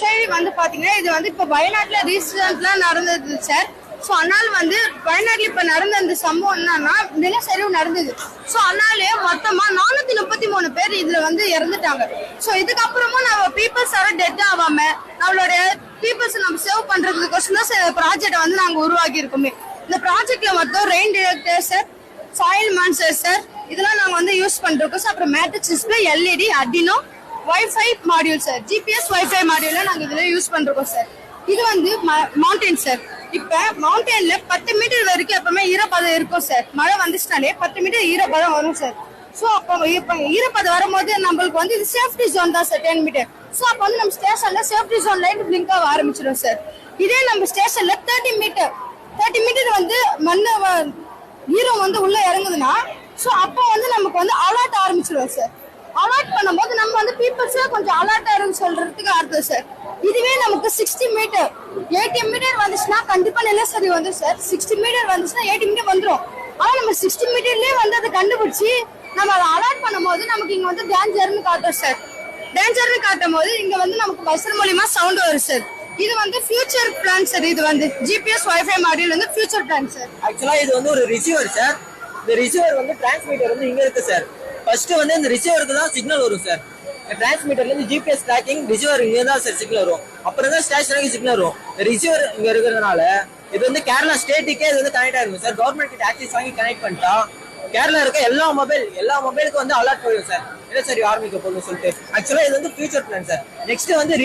சரி வந்து பாத்தீங்கன்னா இது வந்து இப்ப வயநாட்டுல ரீசெண்டா நடந்தது சார். சோ அதனால வந்து வயநாட்டுல இப்ப நடந்த அந்த சம்பவம் என்னன்னா நிலச்சரிவு நடந்தது. சோ அதனாலே மொத்தமா 433 பேர் இதுல வந்து இறந்துட்டாங்க. சோ இதுக்கப்புறமும் நம்ம பீப்புள்ஸ் யாரும் டெட் ஆகாம நம்மளுடைய பீப்புள்ஸ் நம்ம சேவ் பண்றதுக்கோசம் தான் ப்ராஜெக்ட் வந்து நாங்க உருவாக்கி இருக்கோமே. இந்த ப்ராஜெக்ட்ல மொத்தம் rain detector sir, soil moisture sir, இதெல்லாம் நாங்க வந்து யூஸ் பண்றோம் சார். அப்புறம் matrix display, LED, Arduino, WiFi module sir, GPS WiFi module நாங்க இதுல யூஸ் பண்றோம் சார். இது வந்து மவுண்டைன் சார். இப்ப மவுண்டன்ல 10 மீட்டர் வரைக்கும் எப்பவுமே ஈரப்பதம் இருக்கும் சார். மழை வந்துச்சுனாலே 10 மீட்டர் ஈரப்பதம் வரும் சார். சோ அப்ப இப்ப ஈரப்பதம் வரும்போது நம்மளுக்கு வந்து இது சேஃப்டி ஜோன் தான் சார் 10 மீட்டர். சோ அப்ப வந்து நம்ம ஸ்டேஷன்ல சேஃப்டி ஜோன் லைட் பிளிங்க் ஆக ஆரம்பிச்சிடும் சார். இதே நம்ம ஸ்டேஷன்ல 30 மீட்டர் வந்து மண்ணு ஈரம் வந்து உள்ள இறங்குதுன்னா சோ அப்போ வந்து நமக்கு வந்து அலர்ட் ஆரம்பிச்சிடும் சார். அலர்ட் பண்ணும்போது நம்ம வந்து பீப்புள்ஸ் கொஞ்சம் அலர்ட்டா இருந்து சொல்றதுக்கு அர்த்தம் சார். இதுவே நமக்கு 60 மீட்டர் 80 மீட்டர் வந்துச்சுன்னா கண்டிப்பா நிலச்சரிவு வந்து சார். 60 மீட்டர் வந்துச்சுன்னா 80 மீட்டர் வந்துடும். ஆனா நம்ம 60 மீட்டர்லயே வந்து அதை கண்டுபிடிச்சு நம்ம அதை அலர்ட் பண்ணும்போது நமக்கு இங்க வந்து டேஞ்சர்னு காட்டும் சார். டேஞ்சர்னு காட்டும் போது இங்க வந்து நமக்கு பஸ்ஸர் மூலியமா சவுண்ட் வரும் சார். இது வந்து ஃபியூச்சர் பிளான் சார். இது வந்து ஜிபிஎஸ் வைஃபை மாடியூல் வந்து ஃபியூச்சர் பிளான் சார். ஆக்சுவலா இது வந்து ஒரு ரிசீவர் சார். இந்த ரிசீவர் வந்து டிரான்ஸ்மிட்டர் வந்து இங்க இருக்கு சார். ஃபர்ஸ்ட் வந்து இந்த ரிசீவருக்கு தான் சிக்னல் வரும் சார். டிரான்ஸ்மிட்டர்ல இருந்து ஜிபிஎஸ் ட்ராக்கிங் ரிசீவர் இங்க தான் சார் சிக்னல் வரும். அப்புறம் தான் ஸ்டேஷனுக்கு சிக்னல் வரும். ரிசீவர் இங்க இருக்கிறதுனால இது வந்து கேரளா ஸ்டேட்டுக்கே இது வந்து கனெக்ட் ஆயிருக்கும் சார். கவர்மெண்ட் கிட்ட ஆக்சஸ் வாங்கி கனெக்ட் பண்ணிட்டா கேரளா இருக்க எல்லா மொபைலுக்கு வந்து அலர்ட் போயிடும் சார். இல்ல சரி ஆரம்பிக்க போகணும்னு சொல்லிட்டு. ஆக்சுவலா இது வந்து ஃபியூச்சர் பிளான் சார். நெக்ஸ்ட் வந்து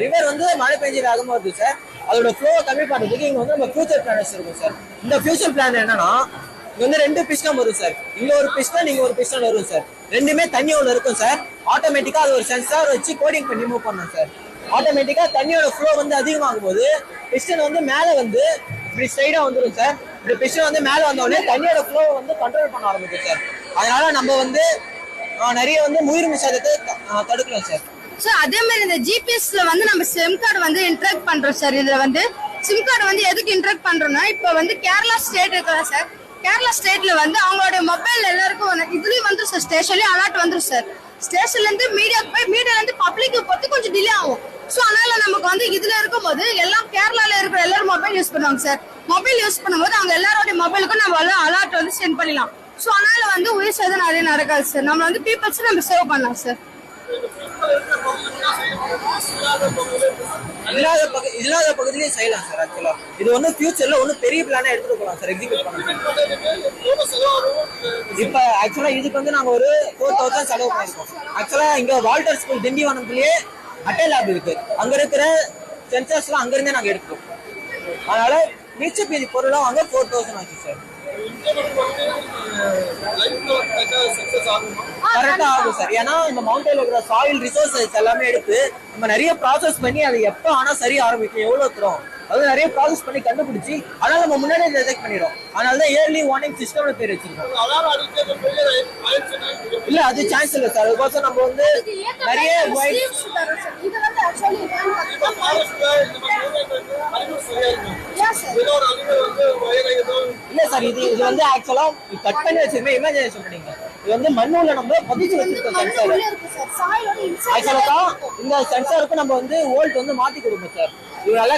ரிவர் வந்து மழை பெஞ்சு வேகமா வருது சார். அதோட ஃப்ளோ கம்மி பண்றதுக்கு இங்க வந்து நம்ம ஃபியூச்சர் பிளான் இருக்கும் சார். இந்த ஃபியூச்சர் பிளான் என்னன்னா இங்க வந்து 2 பிஸ்டன் வரும் சார். இங்க ஒரு பிஸ்டன், இங்க ஒரு பிஸ்டன் வரும் சார். ரெண்டுமே தண்ணி உள்ள இருக்கும் சார். ஆட்டோமேட்டிக்கா அது ஒரு சென்சார் வச்சு கோடிங் பண்ணி மூவ் பண்ணும் சார். ஆட்டோமேட்டிக்கா தண்ணியோட ஃப்ளோ வந்து அதிகமாகும் போது பிஸ்டன் வந்து மேல வந்து இப்படி ஸ்ட்ரைடா வந்துடும் சார். இப்படி பிஸ்டன் வந்து மேல வந்த உடனே தண்ணியோட ஃப்ளோ வந்து கண்ட்ரோல் பண்ண ஆரம்பிக்கும் சார். அதனால நம்ம வந்து நிறைய வந்து உயிர் சேதத்தை தடுக்கலாம் சார். சார் அதே மாதிரி இந்த ஜிபிஎஸ்ல வந்து நம்ம சிம் கார்டு வந்து இன்டராக்ட் பண்றோம் சார். இதுல வந்து சிம் கார்டு வந்து எதுக்கு இன்டராக்ட் பண்றோம்னா இப்ப வந்து கேரளா ஸ்டேட் இருக்கிறா சார். கேரளா ஸ்டேட்ல வந்து அவங்களோட மொபைல் எல்லாருக்கும் இதுலயும் வந்து சார் ஸ்டேஷன்லயும் அலர்ட் வந்துடும் சார். ஸ்டேஷன்ல இருந்து மீடியாவுக்கு போய் மீடியால இருந்து பப்ளிக்கு பொறுத்து கொஞ்சம் டிலே ஆகும். சோ அதனால நமக்கு வந்து இதுல இருக்கும் போது எல்லாம் கேரளால இருக்கிற எல்லாரும் மொபைல் யூஸ் பண்ணுவாங்க சார். மொபைல் யூஸ் பண்ணும்போது அவங்க எல்லாரோட மொபைலுக்கும் நம்ம அலர்ட் வந்து சென்ட் பண்ணிடலாம். சோ அதனால வந்து உயிர் சேதம் நிறைய நடக்காது சார். நம்ம வந்து பீப்புள்ஸ் நம்ம சேவ் பண்ணலாம் சார். இல்லாத பகுதியிலேயே செய்யலாம் சார். ஆக்சுவலா இது வந்து ஃபியூச்சர்ல ஒன்னும் பெரிய பிளானா எடுத்துட்டு போகலாம் சார். எக்ஸிக்யூட் பண்ணலாம். இப்ப ஆக்சுவலா இதுக்கு வந்து நாங்க ஒரு 4000 செலவு பண்ணிருக்கோம். ஆக்சுவலா இங்க வால்டர் ஸ்கூல் திண்டிவனத்திலேயே அட்டை லேப் இருக்கு. அங்க இருக்கிற சென்சர்ஸ் எல்லாம் அங்க இருந்தே நாங்க எடுக்கிறோம். அதனால மிச்ச மீதி பொருளும் அங்க 4000 ஆச்சு சார். கரெக்டா ஆகும் சார். ஏன்னா இந்த மவுண்டன்ல இருக்கிற சாயில் ரிசோர்சஸ் எல்லாமே எடுத்து நம்ம நிறைய ப்ராசஸ் பண்ணி அது எப்ப ஆனா சரி ஆரம்பிக்கும் எவ்வளவு தரும் அது நிறைய ப்ராசஸ் பண்ணி கண்டுபிடிச்சு அதனால நம்ம முன்னாடியே டிடெக்ட் பண்ணிடும். அதனாலதான் ஏர்லி வார்னிங் சிஸ்டம்னு பேர் வச்சிருக்கோம். இல்ல அது சான்ஸ் இல்ல சார். அதுக்கோசம் நம்ம வந்து நிறைய இல்ல சார் இது வந்து ஆக்சுவலா கட் பண்ணி வச்சிருக்கோம். இமேஜினேஷன் பண்ணீங்க இது வந்து மண்ணுல நம்ம பதிச்சு வச்சிருக்கோம் சென்சார். ஆக்சுவலா இந்த சென்சாருக்கு நம்ம வந்து வோல்ட் வந்து மாத்தி கொடுப்போம் சார். இதனால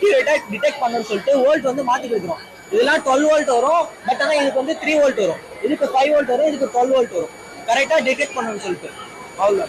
டிடெக்ட் பண்ணணும்னு சொல்லிட்டு வோல்ட் வந்து மாத்தி கொடுக்குறோம். இதெல்லாம் 12 வோல்ட் வரும். பட் ஆனா இதுக்கு வந்து 3 வோல்ட் வரும். இதுக்கு 5 வோல்ட் வரும். இதுக்கு 12 வோல்ட் வரும். கரெக்டா டிடெக்ட் பண்ணணும்னு சொல்லிட்டு அவ்வளவு.